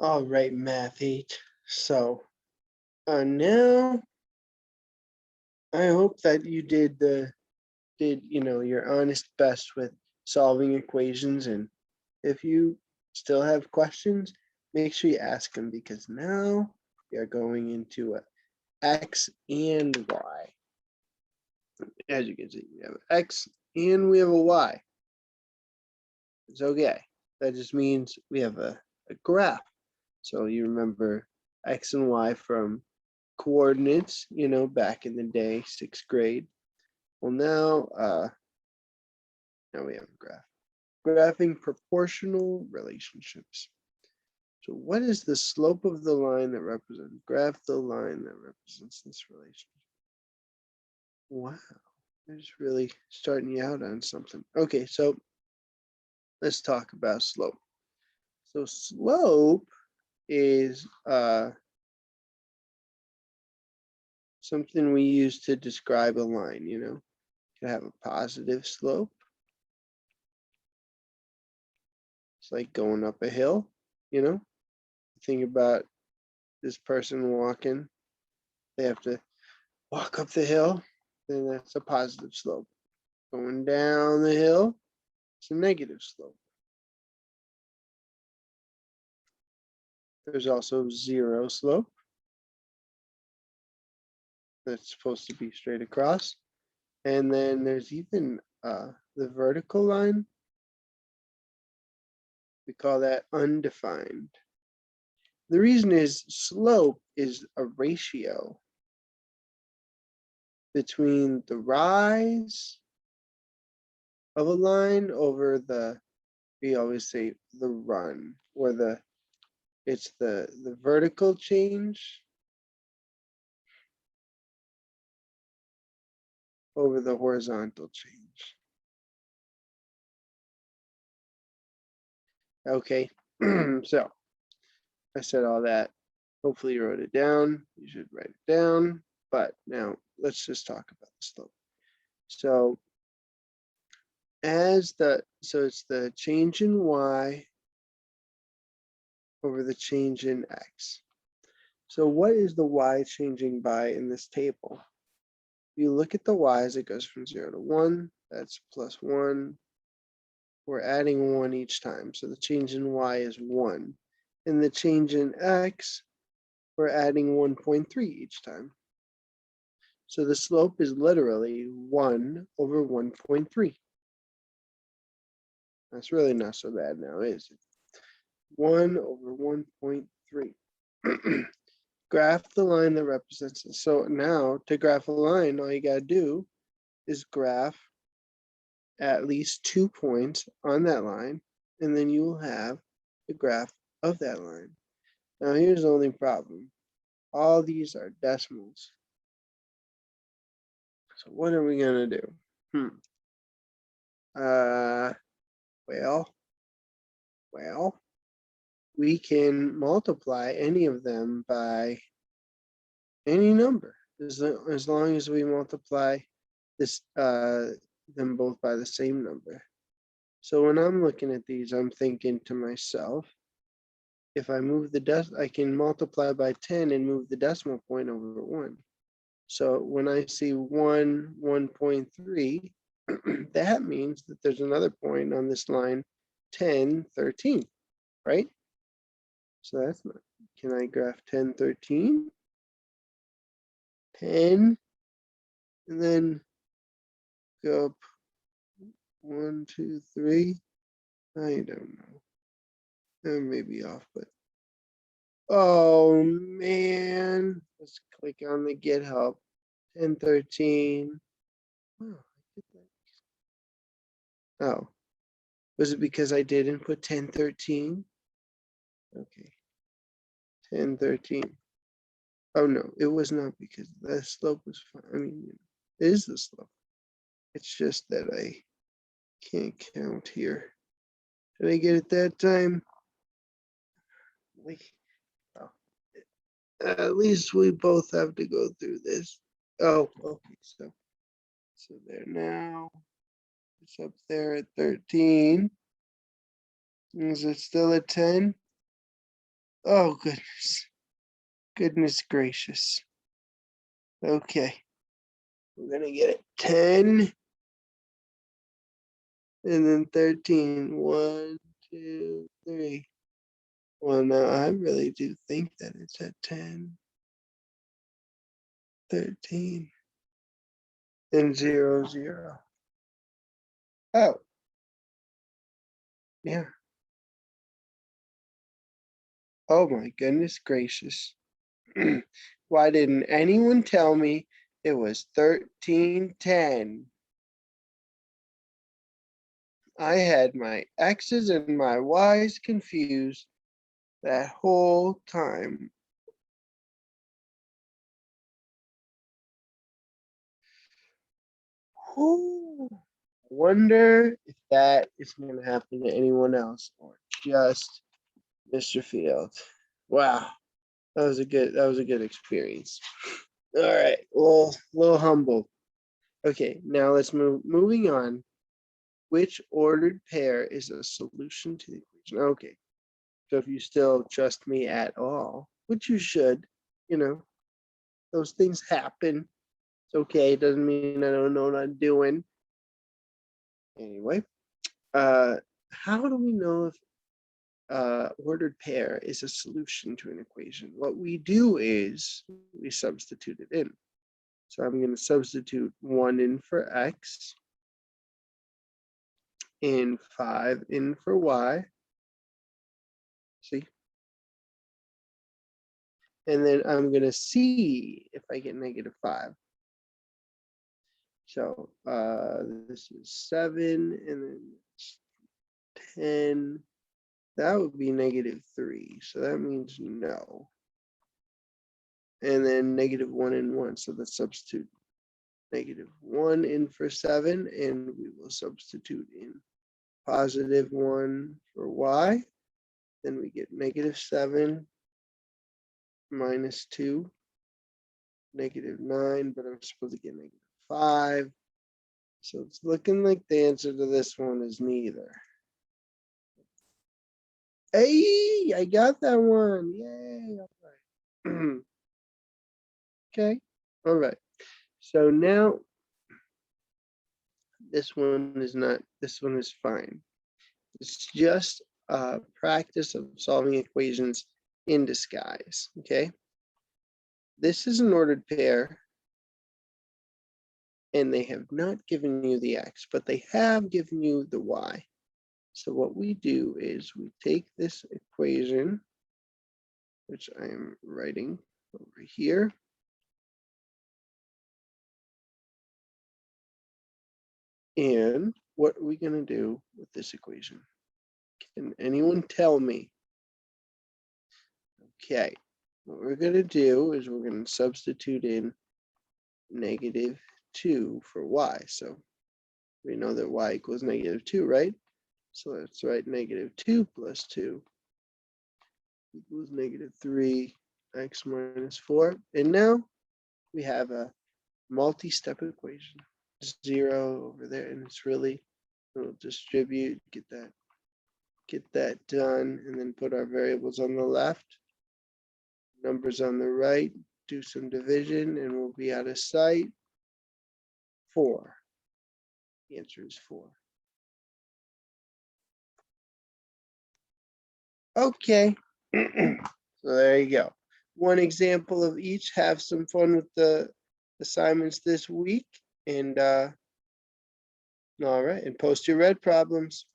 All right, Math8. So now I hope that you did your honest best with solving equations, and if you still have questions, make sure you ask them because now we are going into x and y. As you can see, we have x and we have a y. It's okay. That just means we have a graph. So you remember x and y from coordinates, back in the day, 6th grade. Well, now we have a graph. Graphing proportional relationships. So what is the slope of the line that represents? Graph the line that represents this relationship. Wow, they're just really starting you out on something. Okay, so let's talk about slope. So slope is something we use to describe a line, to have a positive slope. It's like going up a hill, Think about this person walking. They have to walk up the hill, then that's a positive slope. Going down the hill, it's a negative slope. There's also zero slope. That's supposed to be straight across. And then there's even the vertical line. We call that undefined. The reason is slope is a ratio between the rise of a line over we always say the run, or it's the vertical change over the horizontal change. Okay, so I said all that. Hopefully you wrote it down. You should write it down. But now let's just talk about the slope. So it's the change in y over the change in x. So what is the y changing by in this table? You look at the y's, it goes from 0 to 1. That's plus 1. We're adding 1 each time. So the change in y is 1. And the change in x, we're adding 1.3 each time. So the slope is literally 1 over 1.3. That's really not so bad now, is it? 1 over 1.3. Graph the line that represents it. So now to graph a line, all you got to do is graph at least 2 points on that line, and then you will have the graph of that line. Now here's the only problem. All these are decimals. So what are we going to do? Well, we can multiply any of them by any number, as long as we multiply them both by the same number. So when I'm looking at these, I'm thinking to myself, if I move I can multiply by 10 and move the decimal point over 1. So when I see 1.3, that means that there's another point on this line, 10, 13, right? So that's not, can I graph 10, 13? 10, and then go up 1, 2, 3. I don't know. That may be off, but oh man. Let's click on the get help. 10, 13. Oh, oh, was it because I didn't put 10, 13? Okay. 10, 13. Oh no, it was not because the slope was fine. I mean, it is the slope. It's just that I can't count here. Did I get it that time? Oh. At least we both have to go through this. Oh, okay, so there now. It's up there at 13. Is it still at 10? Oh, goodness. Goodness gracious. Okay. We're going to get it 10 and then 13. 1, 2, 3. Well, now I really do think that it's at 10, 13, and 0, 0. Oh, yeah. Oh my goodness gracious. Why didn't anyone tell me it was 1310? I had my X's and my Y's confused that whole time. Whew. Wonder if that is going to happen to anyone else or just Mr. Field. Wow, that was a good experience. All right, little humble. Okay, now let's moving on. Which ordered pair is a solution to the equation? Okay, so if you still trust me at all, which you should, those things happen. It's okay. It doesn't mean I don't know what I'm doing. Anyway, how do we know if ordered pair is a solution to an equation? What we do is we substitute it in. So I'm going to substitute 1 in for x and 5 in for y. See? And then I'm going to see if I get -5. So this is 7 and then 10. That would be -3. So that means no. And then -1 and 1. So let's substitute -1 in for 7, and we will substitute in +1 for y. Then we get -7 minus 2, -9, but I'm supposed to get -5. So it's looking like the answer to this one is neither. Hey, I got that one. Yay. All right. Okay. All right. So now this one is fine. It's just practice of solving equations in disguise. Okay. This is an ordered pair, and they have not given you the x, but they have given you the y. So what we do is we take this equation, which I am writing over here, and what are we going to do with this equation? Can anyone tell me? Okay, what we're going to do is we're going to substitute in -2 for y. So we know that y equals -2, right? So let's write -2 plus 2 equals -3 x minus 4. And now we have a multi-step equation. 0 over there, and it's really, we'll distribute, get that done, and then put our variables on the left, numbers on the right, do some division, and we'll be out of sight. 4. The answer is 4. Okay. So there you go. One example of each. Have some fun with the assignments this week. And all right, and post your red problems.